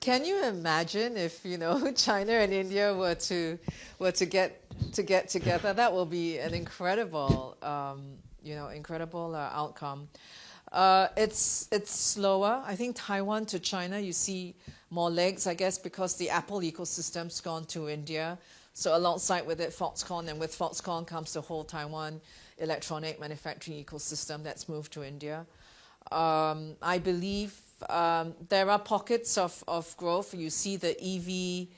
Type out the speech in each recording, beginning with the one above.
Can you imagine if, China and India were to get together? That will be an incredible, incredible outcome. It's slower. I think Taiwan to China, you see more legs, I guess, because the Apple ecosystem's gone to India. So alongside with it, Foxconn, and with Foxconn comes the whole Taiwan electronic manufacturing ecosystem that's moved to India. I believe there are pockets of growth. You see the EV,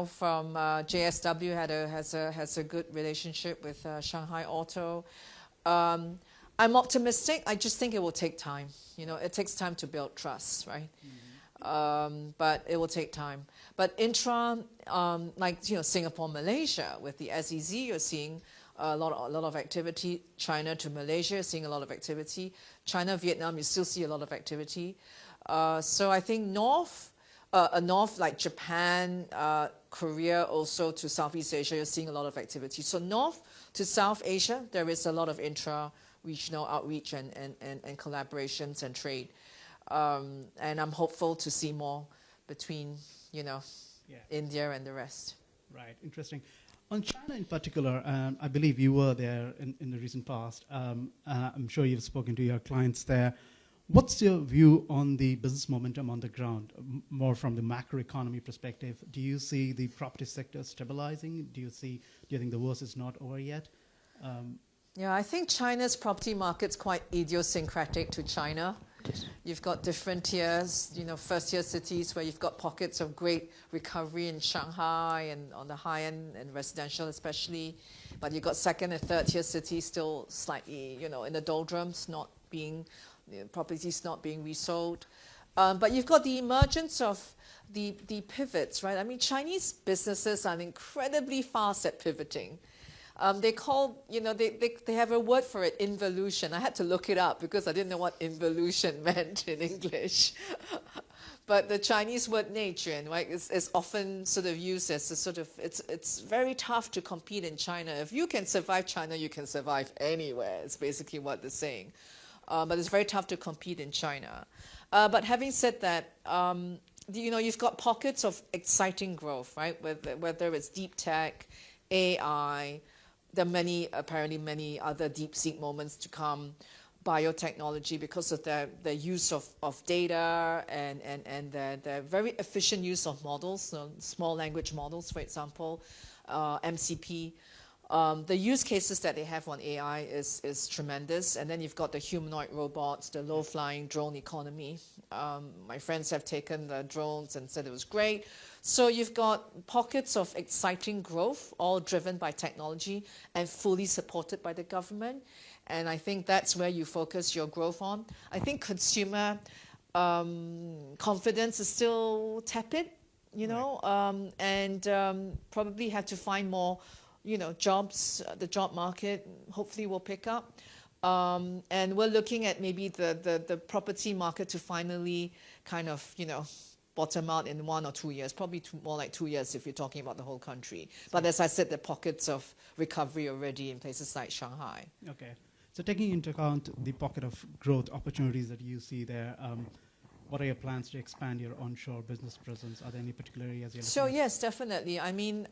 from JSW has a good relationship with Shanghai Auto. I'm optimistic. I just think it will take time. It takes time to build trust, right? Mm-hmm. But it will take time. But like Singapore, Malaysia, with the SEZ, you're seeing a lot of activity. China to Malaysia, seeing a lot of activity. China, Vietnam, you still see a lot of activity. So I think north like Japan, Korea, also to Southeast Asia, you're seeing a lot of activity. So north to South Asia, there is a lot of intra-regional outreach and collaborations and trade. And I'm hopeful to see more between, India and the rest. Right, interesting. On China in particular, I believe you were there in the recent past. I'm sure you've spoken to your clients there. What's your view on the business momentum on the ground, more from the macroeconomy perspective? Do you see the property sector stabilizing? Do you think the worst is not over yet? Yeah, I think China's property market's quite idiosyncratic to China. Yes. You've got different tiers, first-tier cities where you've got pockets of great recovery in Shanghai and on the high end and residential especially. But you've got second and third-tier cities still slightly, in the doldrums, properties not being resold. But you've got the emergence of the pivots, right? I mean, Chinese businesses are incredibly fast at pivoting. They call, they have a word for it, involution. I had to look it up because I didn't know what involution meant in English. But the Chinese word neijuan, right, is often sort of used as a sort of, it's very tough to compete in China. If you can survive China, you can survive anywhere. It's basically what they're saying. But it's very tough to compete in China. But having said that, you've got pockets of exciting growth, right? Whether it's deep tech, AI, there are apparently many other deep-seek moments to come, biotechnology, because of their use of data and their very efficient use of models, small language models, for example, MCP. The use cases that they have on AI is tremendous. And then you've got the humanoid robots, the low-flying drone economy. My friends have taken the drones and said it was great. So you've got pockets of exciting growth, all driven by technology and fully supported by the government. And I think that's where you focus your growth on. I think consumer confidence is still tepid, and probably have to find more jobs. The job market hopefully will pick up. And we're looking at maybe the property market to finally kind of, bottom out in 1 or 2 years, probably more like 2 years if you're talking about the whole country. But as I said, there are pockets of recovery already in places like Shanghai. Okay. So taking into account the pocket of growth opportunities that you see there, what are your plans to expand your onshore business presence? Are there any particular areas you're looking at? Yes, definitely. I mean,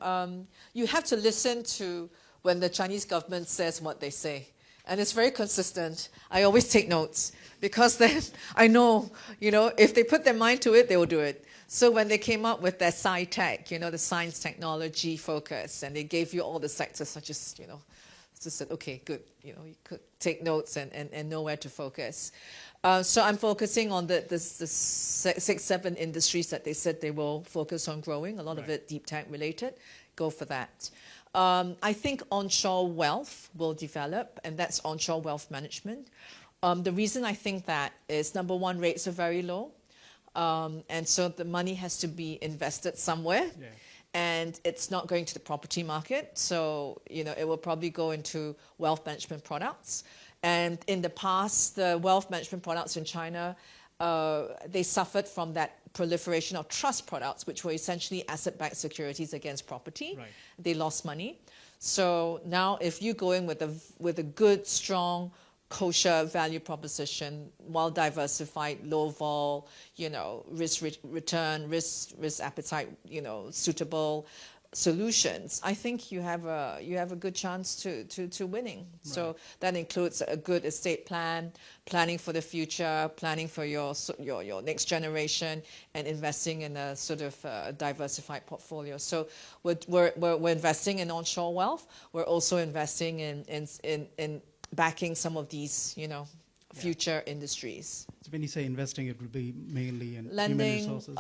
you have to listen to when the Chinese government says what they say. And it's very consistent. I always take notes because then I know, if they put their mind to it, they will do it. So when they came up with their sci-tech, the science technology focus, and they gave you all the sectors such as, just said, okay, good. You could take notes and know where to focus. So I'm focusing on the 6-7 industries that they said they will focus on growing. A lot of it deep tech related. Go for that. I think onshore wealth will develop, and that's onshore wealth management. The reason I think that is, number one, rates are very low. And so the money has to be invested somewhere. Yeah. And it's not going to the property market. So, it will probably go into wealth management products. And in the past, the wealth management products in China, they suffered from that proliferation of trust products, which were essentially asset-backed securities against property. Right. They lost money. So now if you go in with a good, strong kosher value proposition, well diversified, low vol, risk return, risk appetite, suitable solutions, I think you have a good chance to winning. Right. So that includes a good estate plan, planning for the future, planning for your next generation, and investing in a sort of diversified portfolio. So we're investing in onshore wealth. We're also investing in backing some of these future industries. So when you say investing, it would be mainly in lending, human resources?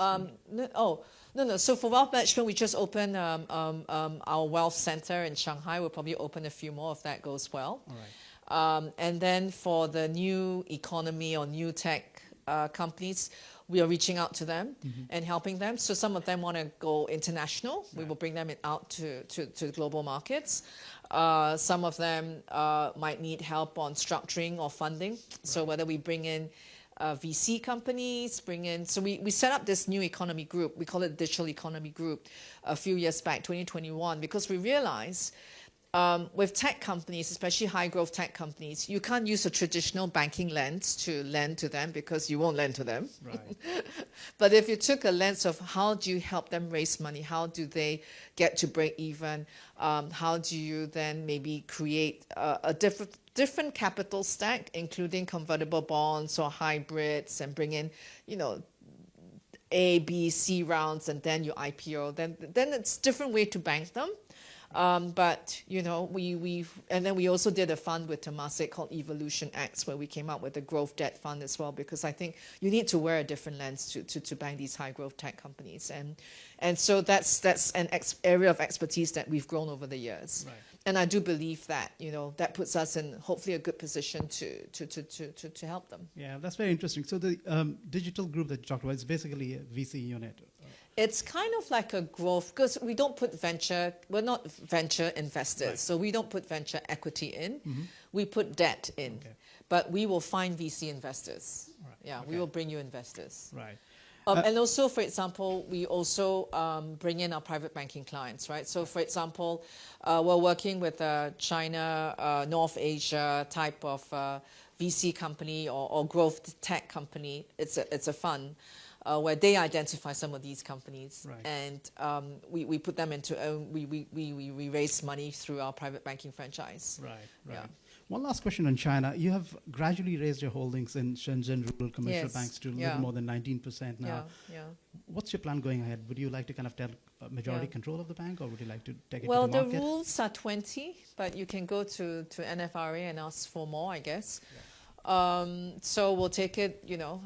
No. So for wealth management, we just opened our wealth center in Shanghai. We'll probably open a few more if that goes well. All right. And then for the new economy or new tech companies, we are reaching out to them and helping them. So some of them want to go international. Right. We will bring them out to global markets. Some of them might need help on structuring or funding. Right. So whether we bring in VC companies, so we set up this new economy group. We call it Digital Economy Group a few years back, 2021, because we realized with tech companies, especially high growth tech companies, you can't use a traditional banking lens to lend to them because you won't lend to them. Right. But if you took a lens of how do you help them raise money, how do they get to break even, how do you then maybe create a different capital stack, including convertible bonds or hybrids, and bring in, A, B, C rounds, and then you IPO, then it's a different way to bank them. But and then we also did a fund with Temasek called Evolution X, where we came up with a growth debt fund as well, because I think you need to wear a different lens to bank these high growth tech companies, and so that's an area of expertise that we've grown over the years. Right. And I do believe that that puts us in hopefully a good position to help them. Yeah, that's very interesting. So the digital group that you talked about is basically a VC unit. It's kind of like a growth, because we don't put we're not venture investors, right. So we don't put venture equity in. We put debt in. Okay. But we will find VC investors. Right. Yeah, okay. We will bring you investors. Right. And also, for example, we also bring in our private banking clients, right? So, for example, we're working with a China, North Asia type of VC company or growth tech company. It's a fund. Where they identify some of these companies, right. And we put them into we raise money through our private banking franchise. Right. Yeah. One last question on China. You have gradually raised your holdings in Shenzhen rural commercial banks to a little more than 19% now. Yeah. What's your plan going ahead? Would you like to kind of take majority control of the bank, or would you like to take it to the market? market? Well, the rules are 20, but you can go to NFRA and ask for more, I guess. Yeah. So we'll take it,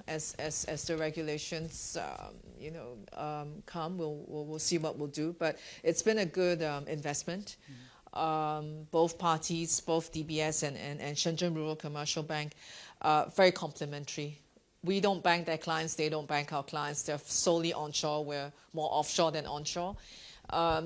as the regulations, come. We'll see what we'll do. But it's been a good investment. Both parties, both DBS and Shenzhen Rural Commercial Bank, very complementary. We don't bank their clients. They don't bank our clients. They're solely onshore. We're more offshore than onshore.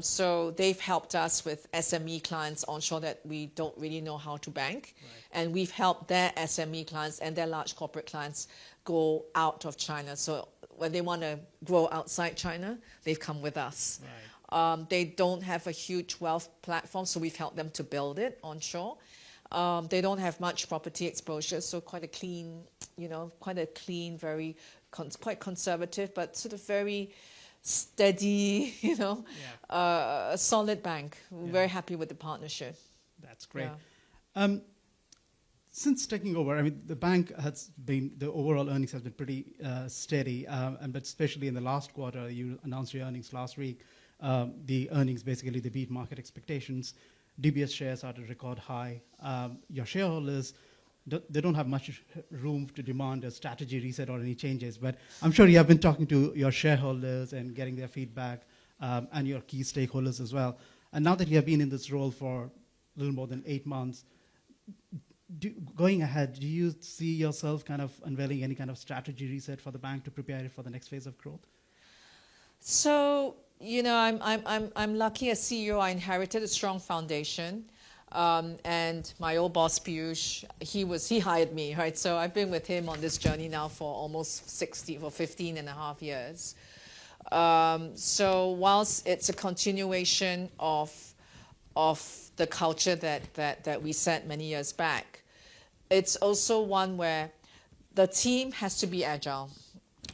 So they've helped us with SME clients onshore that we don't really know how to bank. Right. And we've helped their SME clients and their large corporate clients go out of China. So when they want to grow outside China, they've come with us. Right. They don't have a huge wealth platform, so we've helped them to build it onshore. They don't have much property exposure, so quite a clean, very quite conservative, but sort of very steady, a solid bank. We're very happy with the partnership. That's great. Yeah. Since taking over, the bank the overall earnings has been pretty steady, but especially in the last quarter, you announced your earnings last week. The earnings, basically, they beat market expectations. DBS shares are at a record high. Your shareholders, they don't have much room to demand a strategy reset or any changes, but I'm sure you have been talking to your shareholders and getting their feedback, and your key stakeholders as well. And now that you have been in this role for a little more than 8 months, going ahead, do you see yourself kind of unveiling any kind of strategy reset for the bank to prepare it for the next phase of growth? So, I'm lucky as CEO. I inherited a strong foundation. And my old boss, Piyush, he hired me, right? So I've been with him on this journey now for almost 15 and a half years. So whilst it's a continuation of the culture that we set many years back, it's also one where the team has to be agile.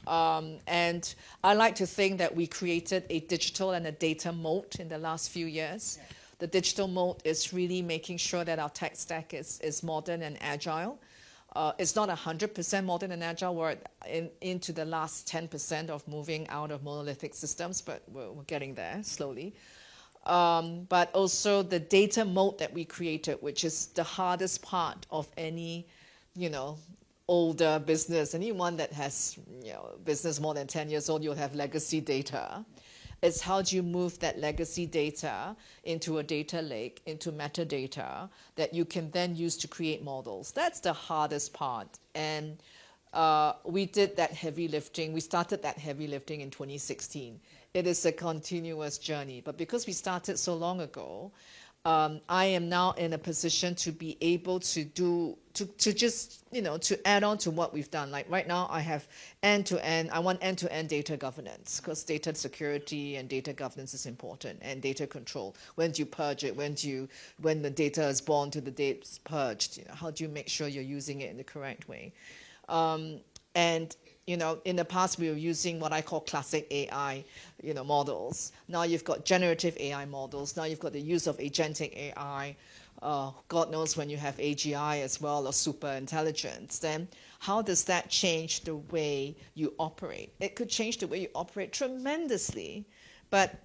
And I like to think that we created a digital and a data moat in the last few years. Yeah. The digital moat is really making sure that our tech stack is modern and agile. It's not 100% modern and agile. We're into the last 10% of moving out of monolithic systems, but we're getting there slowly. But also the data moat that we created, which is the hardest part of any, older business. Anyone that has, business more than 10 years old, you'll have legacy data. It's how do you move that legacy data into a data lake, into metadata that you can then use to create models. That's the hardest part. And we did that heavy lifting. We started that heavy lifting in 2016. It is a continuous journey. But because we started so long ago, I am now in a position to be able to do, to just, to add on to what we've done. Like right now, I have end-to-end, I want end-to-end data governance because data security and data governance is important, and data control. When do you purge it? When the data is born to the date it's purged? How do you make sure you're using it in the correct way? And in the past, we were using what I call classic AI, models. Now you've got generative AI models. Now you've got the use of agentic AI. God knows when you have AGI as well, or super intelligence. Then how does that change the way you operate? It could change the way you operate tremendously, but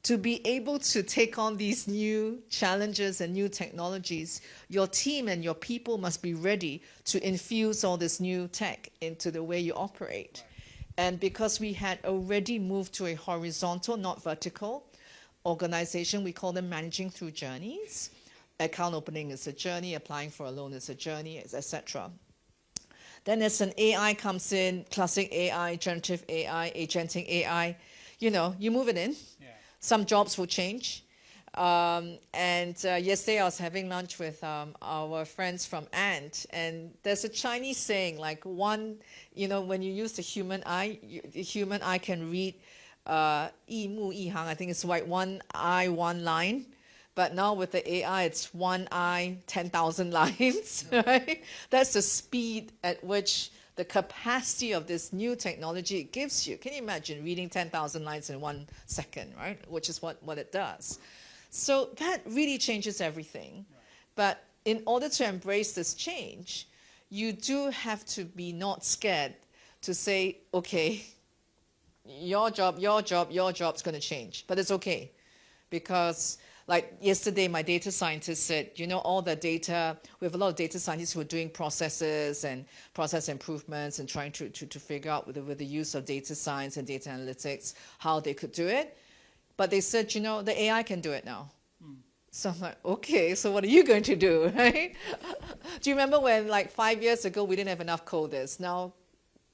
to be able to take on these new challenges and new technologies, your team and your people must be ready to infuse all this new tech into the way you operate. And because we had already moved to a horizontal, not vertical, organization, we call them managing through journeys. Account opening is a journey, applying for a loan is a journey, etc. Then as an AI comes in, classic AI, generative AI, agentic AI, you move it in. Yeah. Some jobs will change. Yesterday I was having lunch with our friends from Ant, and there's a Chinese saying, like when you use the human eye can read 一目一行, I think it's like one eye, one line. But now with the AI, it's one eye, 10,000 lines, right? That's the speed at which the capacity of this new technology gives you. Can you imagine reading 10,000 lines in 1 second, right? Which is what it does. So that really changes everything. But in order to embrace this change, you do have to be not scared to say, okay, your job's going to change. But it's okay. Because like yesterday, my data scientist said, all the data, we have a lot of data scientists who are doing processes and process improvements and trying to figure out with the use of data science and data analytics, how they could do it. But they said, the AI can do it now. So I'm like, okay, so what are you going to do, right? Do you remember when, like 5 years ago, we didn't have enough coders? Now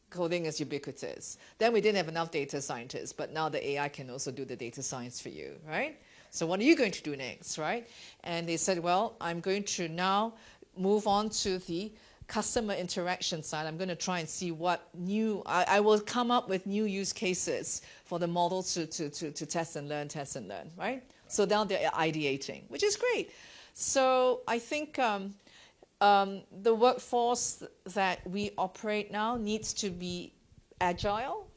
coding is ubiquitous. Then we didn't have enough data scientists, but now the AI can also do the data science for you, right? So what are you going to do next, right? And they said, well, I'm going to now move on to the customer interaction side. I'm going to try and see what new, I will come up with new use cases for the model to test and learn, right? So now they're ideating, which is great. So I think the workforce that we operate now needs to be agile.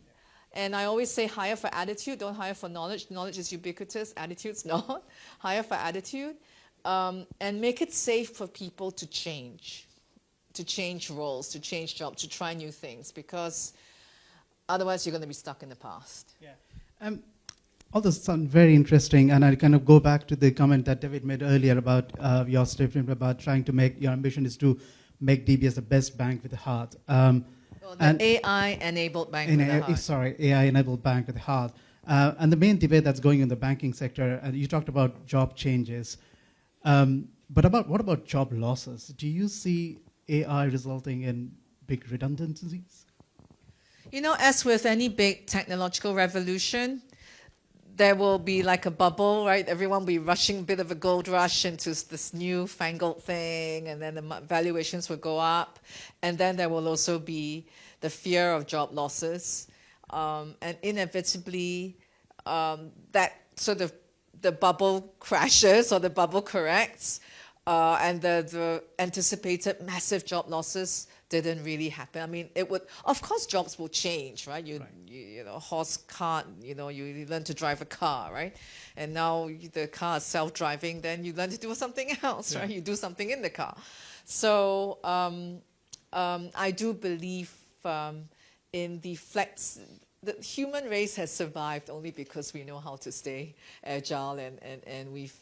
And I always say hire for attitude, don't hire for knowledge. Knowledge is ubiquitous, attitude's not. Hire for attitude. And make it safe for people to change roles, to change jobs, to try new things, because otherwise you're going to be stuck in the past. Yeah. All this sounds very interesting, and I kind of go back to the comment that David made earlier about your statement about trying to make, your ambition is to make DBS the best bank with a heart. The AI-enabled bank with a heart. Sorry, AI-enabled bank with a heart. And the main debate that's going in the banking sector, and you talked about job changes, but what about job losses? Do you see AI resulting in big redundancies? As with any big technological revolution, there will be like a bubble, right? Everyone will be rushing a bit of a gold rush into this new fangled thing, and then the valuations will go up. And then there will also be the fear of job losses. And inevitably, that sort of the bubble crashes or the bubble corrects. and the anticipated massive job losses didn't really happen. I mean, it would, of course, jobs will change, right? You know, horse cart, you know, you learn to drive a car, right? And now the car is self-driving, then you learn to do something else, right? You do something in the car. So I do believe in the flex. The human race has survived only because we know how to stay agile and we've,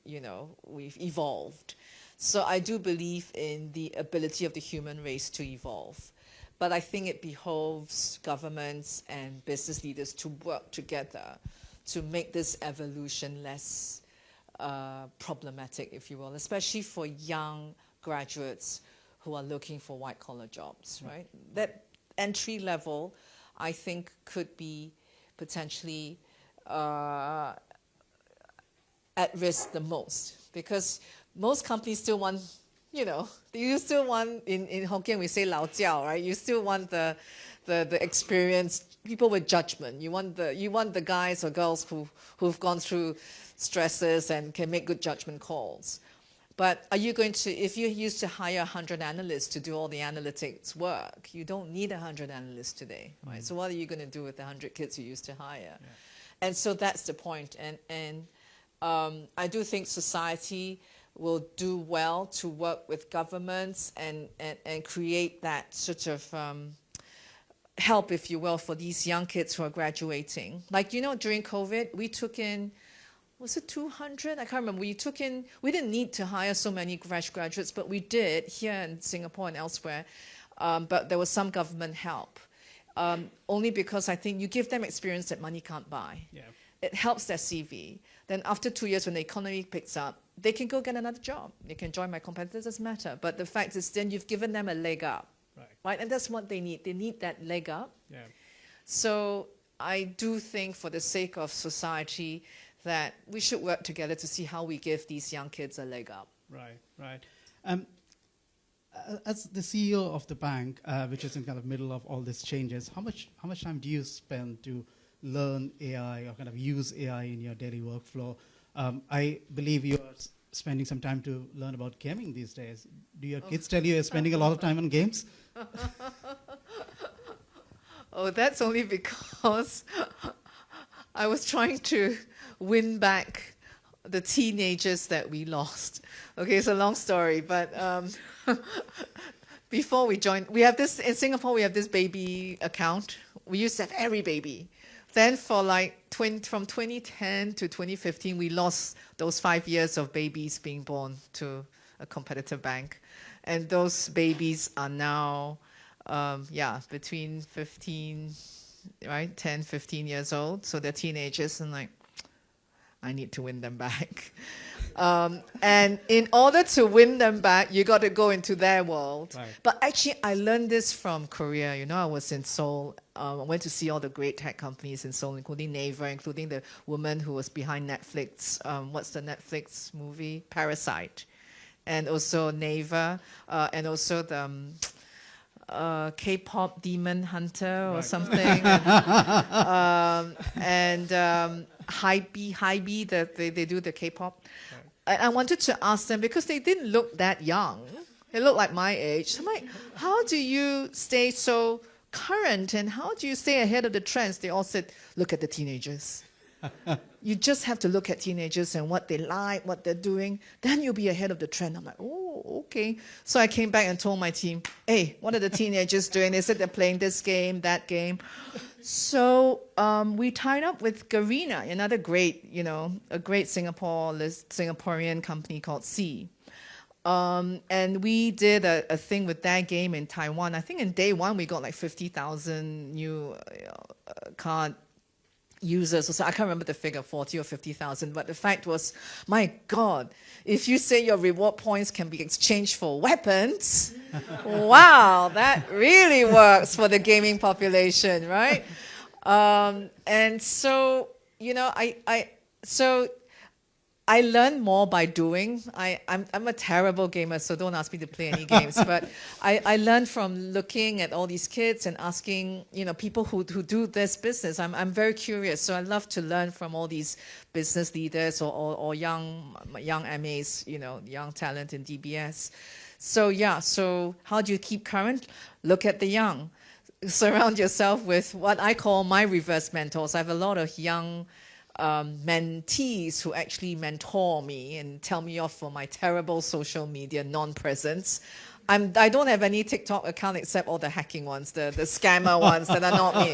you know, we've evolved. So I do believe in the ability of the human race to evolve. But I think it behoves governments and business leaders to work together to make this evolution less problematic, if you will, especially for young graduates who are looking for white-collar jobs, right? That entry level, I think, could be potentially at risk the most, because most companies still want, you know, you still want, in Hokkien we say lao jiao, right? You still want the experienced people with judgment. You want the guys or girls who've gone through stresses and can make good judgment calls. But are you going to, if you used to hire 100 analysts to do all the analytics work, you don't need 100 analysts today, right? So what are you going to do with the 100 kids you used to hire? Yeah. And so that's the point. And I do think society will do well to work with governments and create that sort of help, if you will, for these young kids who are graduating. Like, you know, during COVID, we took in, was it 200? I can't remember. We didn't need to hire so many fresh graduates, but we did here in Singapore and elsewhere. But there was some government help. Only because I think you give them experience that money can't buy. Yeah. It helps their CV. Then after 2 years, when the economy picks up, they can go get another job. They can join my competitors, doesn't matter. But the fact is then you've given them a leg up. Right? And that's what they need. They need that leg up. Yeah. So I do think for the sake of society that we should work together to see how we give these young kids a leg up. Right. As the CEO of the bank, which is in kind of middle of all these changes, how much time do you spend to learn AI or kind of use AI in your daily workflow? I believe you are spending some time to learn about gaming these days. Do your kids tell you you're spending a lot of time on games? Oh, that's only because I was trying to win back the teenagers that we lost. Okay, it's a long story, but before we joined, we have this, in Singapore, we have this baby account. We used to have every baby. Then for like from 2010 to 2015, we lost those 5 years of babies being born to a competitor bank. And those babies are now, between 15, right, 10, 15 years old. So they're teenagers, and like, I need to win them back. And in order to win them back, you got to go into their world. Right. But actually, I learned this from Korea. You know, I was in Seoul. I went to see all the great tech companies in Seoul, including Naver, including the woman who was behind Netflix. What's the Netflix movie? Parasite. And also Naver, and also the K-pop Demon Hunter or something. And Hybe, that they do the K-pop. Right. I wanted to ask them, because they didn't look that young. They looked like my age. So I'm like, how do you stay so current and how do you stay ahead of the trends? They all said, look at the teenagers. You just have to look at teenagers and what they like, what they're doing. Then you'll be ahead of the trend. I'm like, oh, okay. So I came back and told my team, hey, what are the teenagers doing? They said they're playing this game, that game. So we tied up with Garena, another great, a great Singaporean company called C. And we did a thing with that game in Taiwan. I think in day one, we got like 50,000 new card users. So I can't remember the figure, 40 or 50,000. But the fact was, my God, if you say your reward points can be exchanged for weapons, wow, that really works for the gaming population, right? And so, I learn more by doing. I'm a terrible gamer, so don't ask me to play any games. But I learned from looking at all these kids and asking, people who do this business. I'm very curious, so I love to learn from all these business leaders or young MAs, young talent in DBS. So yeah, so how do you keep current? Look at the young. Surround yourself with what I call my reverse mentors. I have a lot of young mentees who actually mentor me and tell me off for my terrible social media non-presence. I don't have any TikTok account except all the hacking ones, the scammer ones that are not me.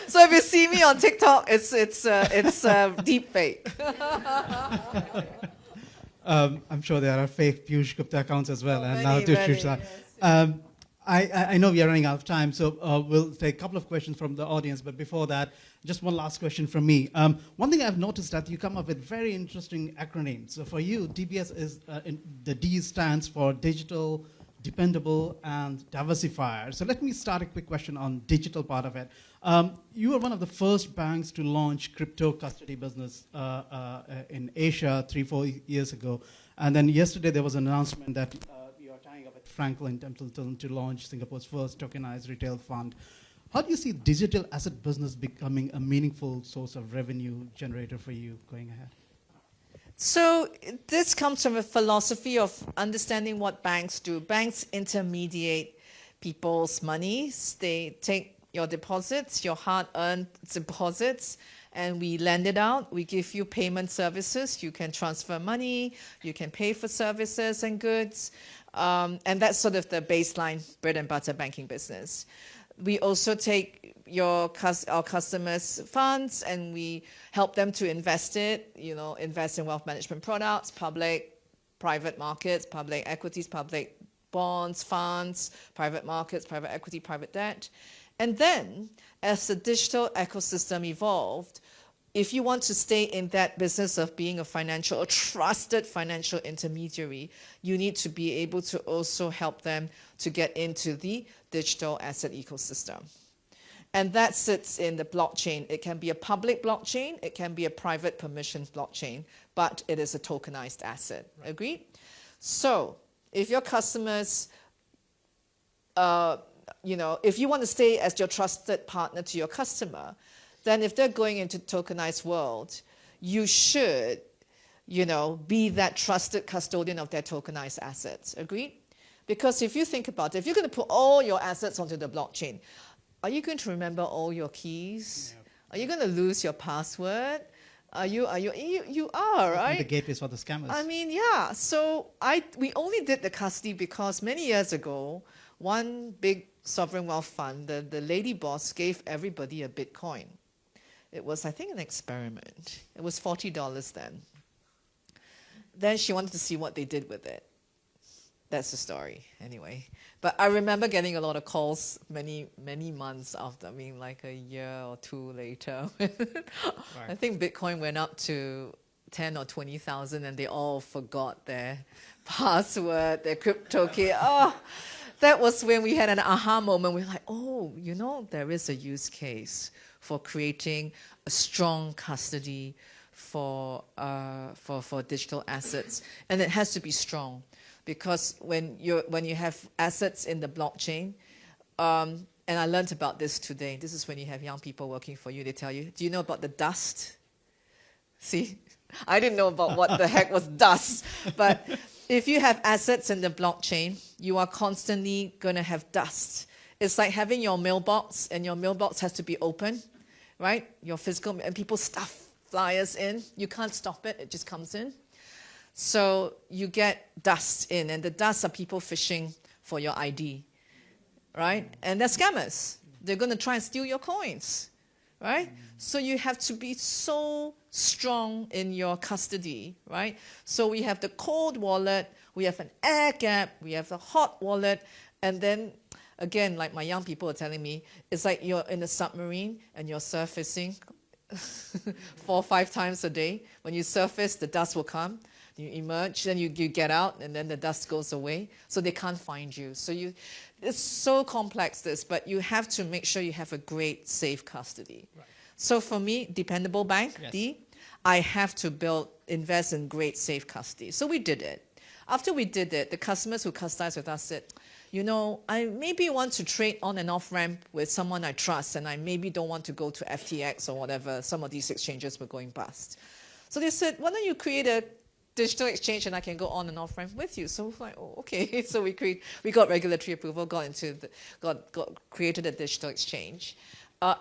So if you see me on TikTok, it's deep fake. I'm sure there are fake Piyush Gupta accounts as well. And now Yes. I know we are running out of time, so we'll take a couple of questions from the audience. But before that, just one last question from me. One thing I've noticed that you come up with very interesting acronyms. So for you, DBS is the D stands for digital, dependable, and diversifier. So let me start a quick question on digital part of it. You were one of the first banks to launch crypto custody business in Asia 3-4 years ago. And then yesterday there was an announcement that Franklin Templeton to launch Singapore's first tokenized retail fund. How do you see digital asset business becoming a meaningful source of revenue generator for you going ahead? So this comes from a philosophy of understanding what banks do. Banks intermediate people's monies. They take your deposits, your hard-earned deposits, and we lend it out. We give you payment services. You can transfer money. You can pay for services and goods. And that's sort of the baseline bread and butter banking business. We also take our customers' funds and we help them to invest it, invest in wealth management products, public, private markets, public equities, public bonds, funds, private markets, private equity, private debt. And then as the digital ecosystem evolved, if you want to stay in that business of being a trusted financial intermediary, you need to be able to also help them to get into the digital asset ecosystem. And that sits in the blockchain. It can be a public blockchain, it can be a private permissioned blockchain, but it is a tokenized asset. Right. Agreed? So if your customers, if you want to stay as your trusted partner to your customer, then if they're going into tokenized world, you should, be that trusted custodian of their tokenized assets. Agreed? Because if you think about it, if you're going to put all your assets onto the blockchain, are you going to remember all your keys? No. Are you going to lose your password? You are, right? The gateways for the scammers. I mean, yeah. So we only did the custody because many years ago, one big sovereign wealth fund, the lady boss gave everybody a Bitcoin. It was, I think, an experiment. It was $40 then. Then she wanted to see what they did with it. That's the story, anyway. But I remember getting a lot of calls many months after, like a year or two later. Right. I think Bitcoin went up to 10 or 20,000 and they all forgot their password, their crypto key. Oh, that was when we had an aha moment. We were like, oh, there is a use case for creating a strong custody for digital assets, and it has to be strong, because when you have assets in the blockchain, and I learned about this today. This is when you have young people working for you. They tell you, do you know about the dust? See, I didn't know about what the heck was dust, but if you have assets in the blockchain, you are constantly going to have dust. It's like having your mailbox, and your mailbox has to be open. Right? Your physical, and people stuff flyers in. You can't stop it. It just comes in. So you get dust in, and the dust are people fishing for your ID, right? And they're scammers. They're going to try and steal your coins, right? So you have to be so strong in your custody, right? So we have the cold wallet, we have an air gap, we have the hot wallet, and then again, like my young people are telling me, it's like you're in a submarine and you're surfacing 4 or 5 times a day. When you surface, the dust will come. You emerge, then you get out, and then the dust goes away. So they can't find you. So it's so complex, but you have to make sure you have a great, safe custody. Right. So for me, dependable bank, yes. D. I have to invest in great safe custody. So we did it. After we did it, the customers who customized with us said, you know, I maybe want to trade on and off ramp with someone I trust, and I maybe don't want to go to FTX or whatever. Some of these exchanges were going bust. So they said, why don't you create a digital exchange and I can go on and off ramp with you? So we're like, oh, okay. So we got regulatory approval, created a digital exchange.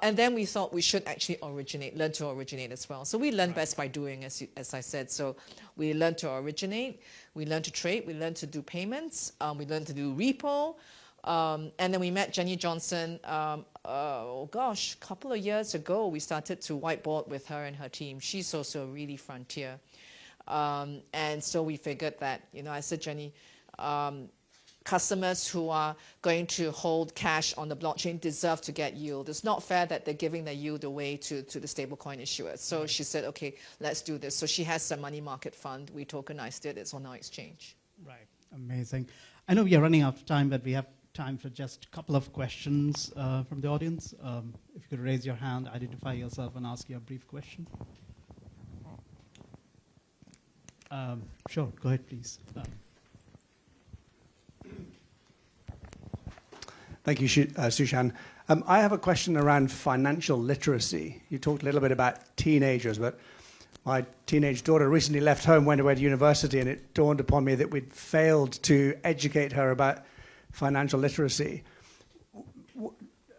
And then we thought we should actually learn to originate as well. So we learn best by doing, as I said. So we learned to originate, we learned to trade, we learned to do payments, we learned to do repo. And then we met Jenny Johnson, a couple of years ago. We started to whiteboard with her and her team. She's also really frontier. And so we figured that, you know, I said, Jenny, customers who are going to hold cash on the blockchain deserve to get yield. It's not fair that they're giving their yield away to the stablecoin issuers. So she said, okay, let's do this. So she has a money market fund. We tokenized it. It's on our exchange. Right. Amazing. I know we are running out of time, but we have time for just a couple of questions from the audience. If you could raise your hand, identify yourself, and ask your brief question. Sure, go ahead, please. Thank you, Shan. I have a question around financial literacy. You talked a little bit about teenagers, but my teenage daughter recently left home, went away to university, and it dawned upon me that we'd failed to educate her about financial literacy.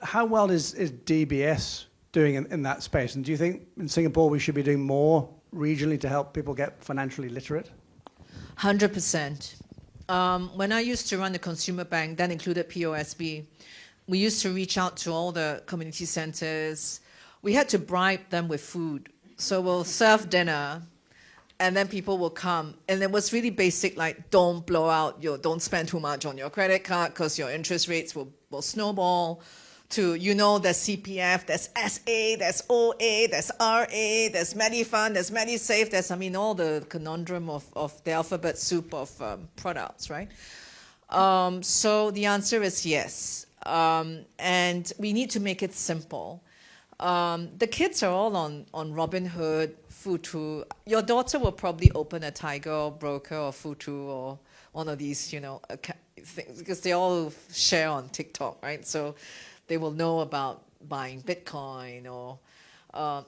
How well is DBS doing in that space? And do you think in Singapore we should be doing more regionally to help people get financially literate? 100%. When I used to run the consumer bank, that included POSB, we used to reach out to all the community centers. We had to bribe them with food. So we'll serve dinner, and then people will come. And it was really basic, like don't don't spend too much on your credit card because your interest rates will snowball. To, you know, there's CPF, there's SA, there's OA, there's RA, there's MediFund, there's MediSafe, there's, I mean, all the conundrum of the alphabet soup of products, right? So the answer is yes. And we need to make it simple. The kids are all on Robinhood, Futu. Your daughter will probably open a Tiger broker or Futu or one of these, you know, things, because they all share on TikTok, right? So they will know about buying Bitcoin or...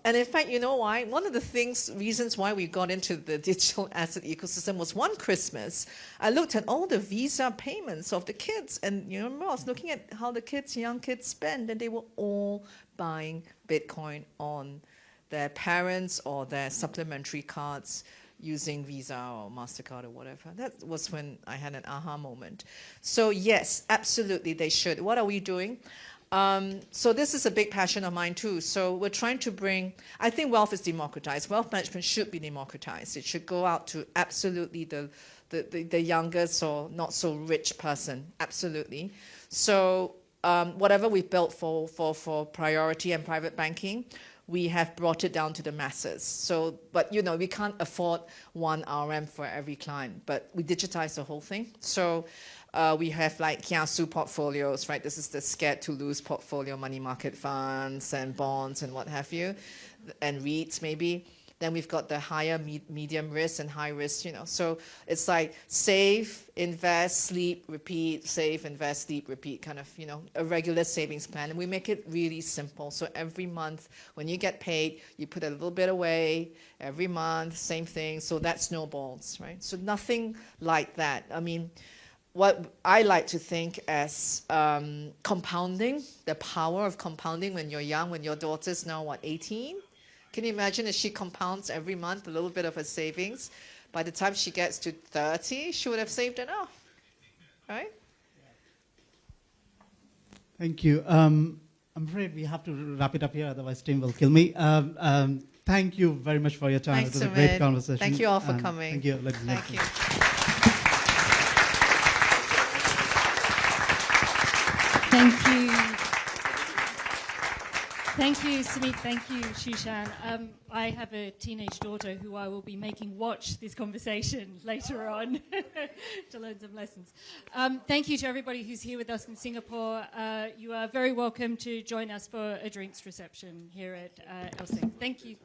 and in fact, you know why? One of the reasons why we got into the digital asset ecosystem was one Christmas, I looked at all the Visa payments of the kids, and you know, I was looking at how the young kids spend, and they were all buying Bitcoin on their parents or their supplementary cards using Visa or MasterCard or whatever. That was when I had an aha moment. So yes, absolutely, they should. What are we doing? So this is a big passion of mine too. So we're trying to bring, I think wealth is democratized. Wealth management should be democratized. It should go out to absolutely the youngest or not so rich person, absolutely. So whatever we've built for priority and private banking, we have brought it down to the masses. So, but you know, we can't afford one RM for every client, but we digitize the whole thing. So we have like Kiasu portfolios, right? This is the scared to lose portfolio, money market funds and bonds and what have you, and REITs maybe. Then we've got the higher medium risk and high risk, you know. So it's like save, invest, sleep, repeat, save, invest, sleep, repeat, kind of, you know, a regular savings plan. And we make it really simple. So every month when you get paid, you put a little bit away every month, same thing. So that snowballs, right? So nothing like that. I mean, what I like to think as compounding, the power of compounding when you're young, when your daughter's now, what, 18? Can you imagine if she compounds every month a little bit of her savings? By the time she gets to 30, she would have saved enough, right? Thank you. I'm afraid we have to wrap it up here, otherwise Tim will kill me. Thank you very much for your time. Thanks, it was Sumeet. a great conversation. Thank you all for coming. Thank you. Thank you. Thank you. Thank you, Sumeet. Thank you, Shan. I have a teenage daughter who I will be making watch this conversation later on to learn some lessons. Thank you to everybody who's here with us in Singapore. You are very welcome to join us for a drinks reception here at Elsing. Thank you.